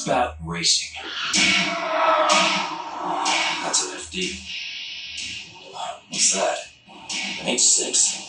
about racing. That's an FD. What's that? An H6.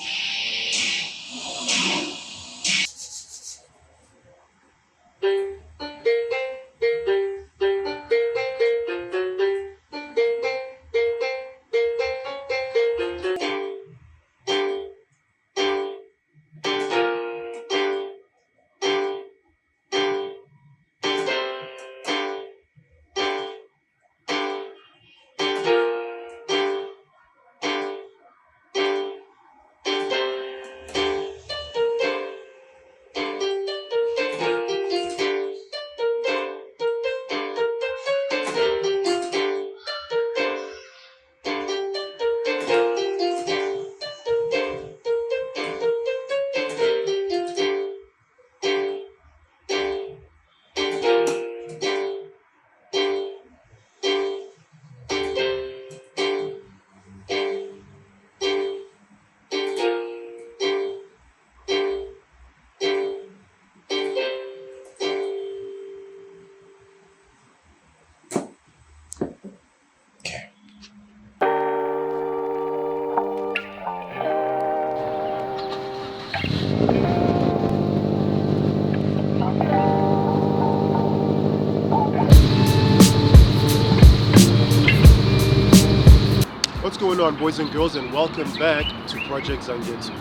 What's going on, boys and girls, and welcome back to Project Zangetsu.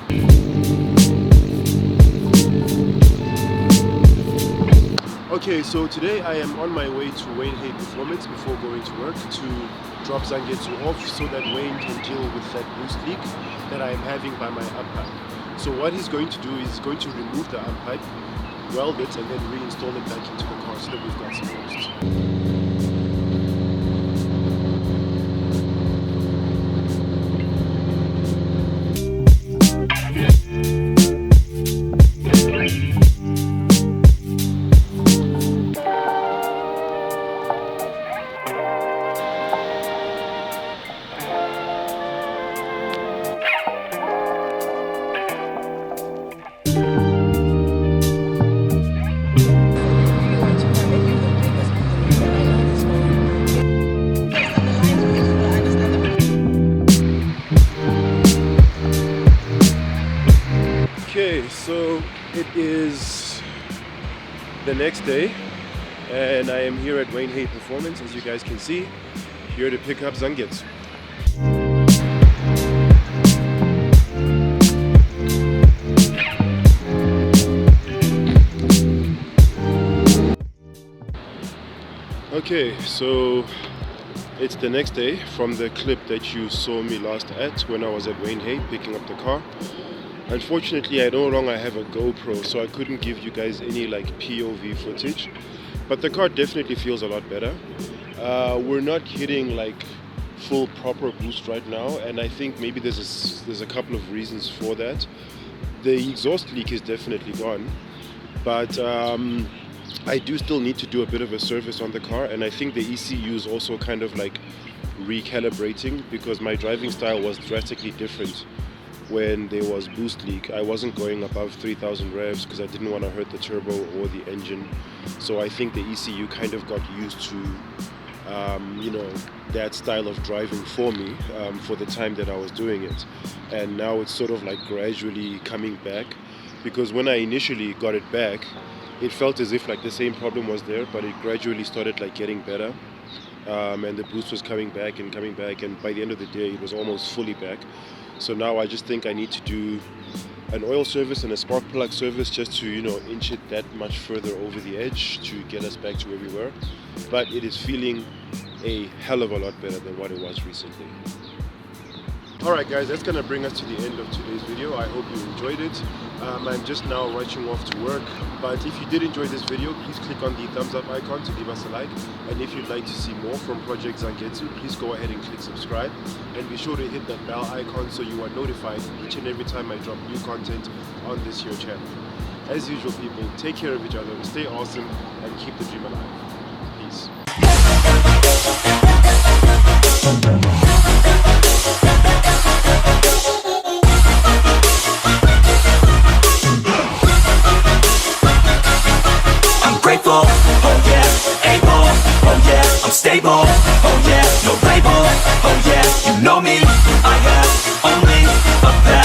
Okay, so today I am on my way to Wayne Hay Performance before going to work to drop Zangetsu off so that Wayne can deal with that boost leak that I am having by my amp pipe. So what he's going to do is he's going to remove the amp pipe, weld it, and then reinstall it back into the car so that we've got some boost. Okay, so it is the next day and I am here at Wayne Hay Performance, as you guys can see, here to pick up Zangetsu. Okay, so it's the next day from the clip that you saw me last at when I was at Wayne Hay picking up the car. Unfortunately, I no longer have a GoPro, so I couldn't give you guys any like POV footage, but the car definitely feels a lot better. We're not hitting like full proper boost right now, and I think maybe there's a couple of reasons for that. The exhaust leak is definitely gone, but I do still need to do a bit of a service on the car, and I think the ECU is also kind of like recalibrating because my driving style was drastically different when there was boost leak. I wasn't going above 3000 revs because I didn't want to hurt the turbo or the engine, so I think the ECU kind of got used to you know, that style of driving for me for the time that I was doing it, and now it's sort of like gradually coming back, because when I initially got it back it felt as if like the same problem was there, but it gradually started like getting better, and the boost was coming back, and by the end of the day it was almost fully back. So now I just think I need to do an oil service and a spark plug service just to, you know, inch it that much further over the edge to get us back to where we were. But it is feeling a hell of a lot better than what it was recently. Alright guys, that's gonna bring us to the end of today's video. I hope you enjoyed it. I'm just now rushing off to work, but if you did enjoy this video, please click on the thumbs up icon to give us a like, and if you'd like to see more from Project Zangetsu, please go ahead and click subscribe, and be sure to hit that bell icon so you are notified each and every time I drop new content on this here channel. As usual people, take care of each other, stay awesome, and keep the dream alive. Peace. Grateful, oh yeah. stable. Oh yeah, no label. Oh yeah, you know me. I have only a path.